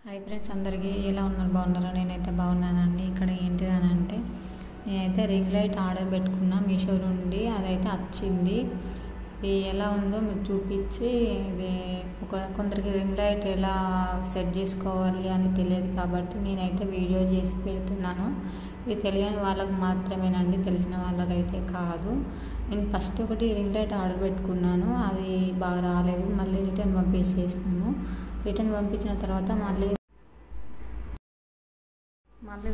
Hi friends, అందరికీ ఎలా ఉన్నారు? బాగున్నారా? నేనైతే బాగున్నానండి. ఇక్కడ ఏంటిదనంటే నేనైతే రింగ్ లైట్ ఆర్డర్ పెట్టుకున్నా మీషో నుండి. అదైతే వచ్చింది. ఇది ఎలా ఉందో మీకు చూపించి, ఇది కొందరికి రింగ్ లైట్ ఎలా సెట్ చేసుకోవాలి అని తెలియదు కాబట్టి నేనైతే వీడియో చేసి పెడుతున్నాను. ఇది తెలియని వాళ్ళకు మాత్రమేనండి, తెలిసిన వాళ్ళకైతే కాదు. నేను ఫస్ట్ ఒకటి రింగ్ లైట్ ఆర్డర్ పెట్టుకున్నాను, అది బాగా రాలేదు. మళ్ళీ రిటర్న్ పంపించేసినాను. రిటర్న్ పంపించిన తర్వాత మళ్ళీ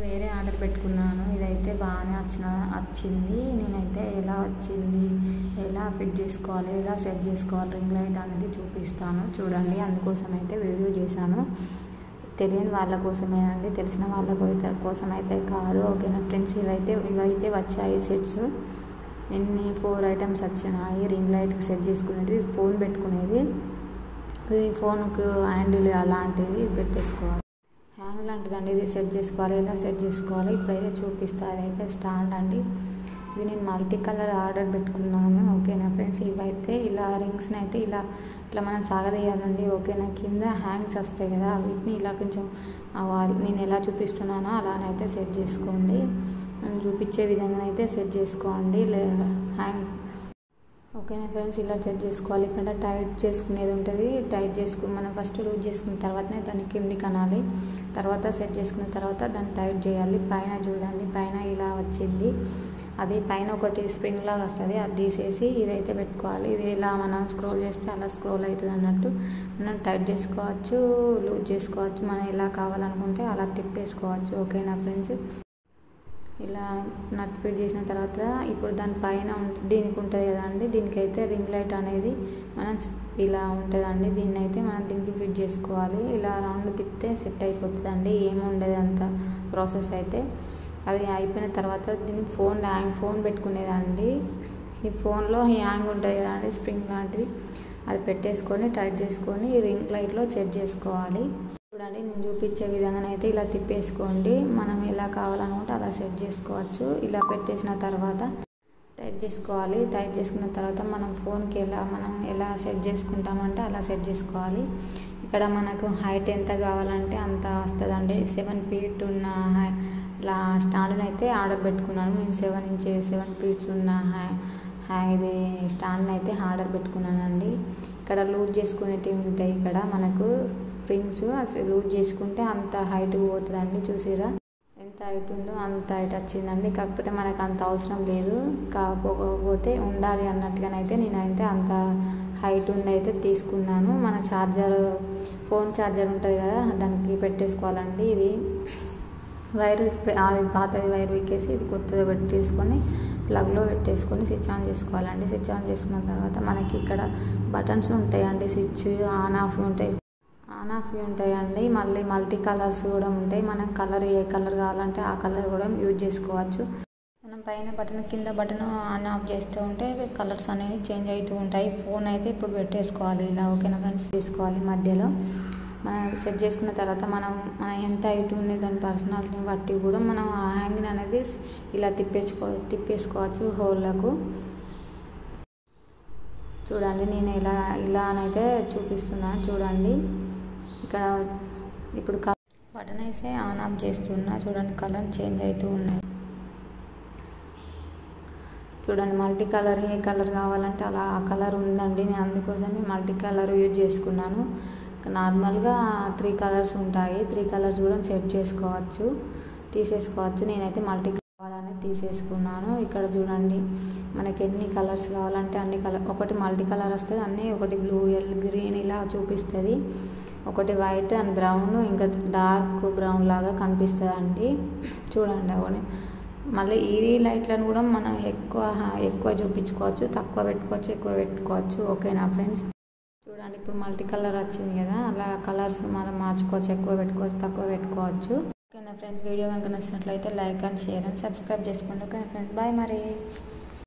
వేరే ఆర్డర్ పెట్టుకున్నాను. ఇదైతే బాగానే వచ్చింది. నేనైతే ఎలా వచ్చింది, ఎలా ఫిట్ చేసుకోవాలి, ఎలా సెట్ చేసుకోవాలి రింగ్ లైట్ అనేది చూపిస్తాను చూడండి. అందుకోసం అయితే వీడియో చేశాను. తెలియని వాళ్ళ కోసమేనండి, తెలిసిన వాళ్ళ కోసం అయితే కాదు. ఓకేనా ఫ్రెండ్స్, ఇవైతే వచ్చాయి సెట్స్. ఎన్ని 4 ఐటమ్స్ వచ్చినాయి. రింగ్ లైట్కి సెట్ చేసుకునేది, ఫోన్ పెట్టుకునేది, ఇది ఫోన్కు హ్యాండిల్ అలాంటిది పెట్టేసుకోవాలి. హ్యాంగ్ లాంటిదండి, ఇది సెట్ చేసుకోవాలి. ఎలా సెట్ చేసుకోవాలి ఇప్పుడైతే చూపిస్తాను. అదైతే స్టాండ్ అండి. ఇది నేను మల్టీ కలర్ ఆర్డర్ పెట్టుకున్నాను. ఓకేనా ఫ్రెండ్స్, ఇవైతే ఇలా రింగ్స్ని అయితే ఇలా మనం సాగదీయాలండి. ఓకేనా, కింద హ్యాంగ్స్ వస్తాయి కదా, వీటిని ఇలా కొంచెం నేను ఎలా చూపిస్తున్నానో అలానైతే సెట్ చేసుకోండి. నేను చూపించే విధంగా అయితే సెట్ చేసుకోండి హ్యాంగ్. ఓకేనా ఫ్రెండ్స్, ఇలా సెట్ చేసుకోవాలి. ఇక్కడ టైట్ చేసుకునేది ఉంటుంది. మనం ఫస్ట్ లూజ్ చేసుకున్న తర్వాతనే దాన్ని కిందికి అనాలి. తర్వాత సెట్ చేసుకున్న తర్వాత దాన్ని టైట్ చేయాలి. పైన చూడండి, పైన ఇలా వచ్చింది. అది పైన ఒకటి స్ప్రింగ్ లాగా వస్తుంది, అది తీసేసి ఇదైతే పెట్టుకోవాలి. ఇది ఇలా మనం స్క్రోల్ చేస్తే అలా స్క్రోల్ అవుతుంది అన్నట్టు. మనం టైట్ చేసుకోవచ్చు, లూజ్ చేసుకోవచ్చు, మనం ఎలా కావాలనుకుంటే అలా తిప్పేసుకోవచ్చు. ఓకేనా ఫ్రెండ్స్, ఇలా నట్ ఫిట్ చేసిన తర్వాత ఇప్పుడు దానిపైన దీనికి ఉంటుంది కదండి, దీనికైతే రింగ్ లైట్ అనేది మనం ఇలా ఉంటుందండి. దీన్ని అయితే మనం దీనికి ఫిట్ చేసుకోవాలి. ఇలా రౌండ్ తిప్పితే సెట్ అయిపోతుందండి, ఏముండదు అంత ప్రాసెస్ అయితే. అది అయిపోయిన తర్వాత దీన్ని ఫోన్ పెట్టుకునేదండి. ఈ ఫోన్లో హ్యాంగ్ ఉంటుంది కదండి, స్ప్రింగ్ లాంటిది, అది పెట్టేసుకొని టైట్ చేసుకొని రింగ్ లైట్లో సెట్ చేసుకోవాలి. చూడండి, నేను చూపించే విధంగానైతే ఇలా తిప్పేసుకోండి. మనం ఎలా కావాలనుకుంటే అలా సెట్ చేసుకోవచ్చు. ఇలా పెట్టేసిన తర్వాత టైట్ చేసుకోవాలి. టైట్ చేసుకున్న తర్వాత మనం ఫోన్కి మనం ఎలా సెట్ చేసుకుంటామంటే అలా సెట్ చేసుకోవాలి. ఇక్కడ మనకు హైట్ ఎంత కావాలంటే అంత వస్తుందండి. 7 feet ఉన్న ఇలా స్టాండ్ని అయితే ఆర్డర్ పెట్టుకున్నాను. నేను 7 feet ఉన్న ఇది స్టాండ్ని అయితే ఆర్డర్ పెట్టుకున్నానండి. ఇక్కడ లూజ్ చేసుకునేటివి ఉంటాయి. ఇక్కడ మనకు స్ప్రింగ్స్ లూజ్ చేసుకుంటే అంత హైట్కి పోతుందండి. చూసిరా ఎంత హైట్ ఉందో అంత హైట్ వచ్చిందండి. కాకపోతే మనకు అంత అవసరం లేదు, కాకపోతే ఉండాలి అన్నట్టుగానైతే నేనైతే అంత హైట్ ఉంది అయితే తీసుకున్నాను. మన ఫోన్ ఛార్జర్ ఉంటుంది కదా, దానికి పెట్టేసుకోవాలండి. ఇది వైర్, అది పాతది వైర్ వీకేసి ఇది కొత్తది పెట్టేసుకొని ప్లగ్లో పెట్టేసుకొని స్విచ్ ఆన్ చేసుకోవాలండి. స్విచ్ ఆన్ చేసుకున్న తర్వాత మనకి ఇక్కడ బటన్స్ ఉంటాయండి, స్విచ్ ఆన్ ఆఫ్ ఉంటాయండి. మళ్ళీ మల్టీ కలర్స్ కూడా ఉంటాయి. మనం ఏ కలర్ కావాలంటే ఆ కలర్ కూడా యూజ్ చేసుకోవచ్చు. మనం పైన బటన్ కింద బటన్ ఆన్ ఆఫ్ చేస్తూ ఉంటే కలర్స్ అనేవి చేంజ్ అవుతూ ఉంటాయి. ఫోన్ అయితే ఇప్పుడు పెట్టేసుకోవాలి ఇలా. ఓకేనా ఫ్రెండ్స్, తీసుకోవాలి. మధ్యలో మనం సెట్ చేసుకున్న తర్వాత మనం ఎంత హైట్ ఉంది దాని పర్సనాలిటీని బట్టి కూడా మనం ఆ హ్యాంగిన్ అనేది ఇలా తిప్పేసుకోవచ్చు హోల్లకు. చూడండి, నేను ఇలానైతే చూపిస్తున్నాను చూడండి. ఇక్కడ ఇప్పుడు బటన్ అయితే ఆన్ ఆఫ్ చేస్తున్నా. చూడండి, కలర్ చేంజ్ అవుతూ ఉన్నాయి. చూడండి, మల్టీ కలర్ ఏ కలర్ కావాలంటే అలా ఆ కలర్ ఉందండి. నేను అందుకోసమే మల్టీ కలర్ యూజ్ చేసుకున్నాను. నార్మల్గా 3 కలర్స్ ఉంటాయి. 3 కలర్స్ కూడా సెట్ తీసేసుకోవచ్చు. నేనైతే మల్టీ కావాలని తీసేసుకున్నాను. ఇక్కడ చూడండి, మనకి ఎన్ని కలర్స్ కావాలంటే అన్ని ఒకటి మల్టీ కలర్ వస్తుంది అన్నీ, ఒకటి బ్లూ, గ్రీన్ ఇలా చూపిస్తుంది, ఒకటి వైట్ అండ్ బ్రౌన్, ఇంకా డార్క్ బ్రౌన్ లాగా కనిపిస్తుంది అండి. చూడండి, అవన్నీ మళ్ళీ ఈ లైట్లను కూడా మనం ఎక్కువ చూపించుకోవచ్చు, తక్కువ పెట్టుకోవచ్చు, ఎక్కువ పెట్టుకోవచ్చు. ఓకేనా ఫ్రెండ్స్, చూడండి ఇప్పుడు మల్టీ కలర్ వచ్చింది కదా, అలా కలర్స్ మనం మార్చుకోవచ్చు, ఎక్కువ పెట్టుకోవచ్చు, తక్కువ పెట్టుకోవచ్చు. ఓకేనా ఫ్రెండ్స్, వీడియో కనుక నచ్చినట్లయితే like and share and subscribe చేసుకోండి. ఓకేనా ఫ్రెండ్స్, బాయ్ మరి.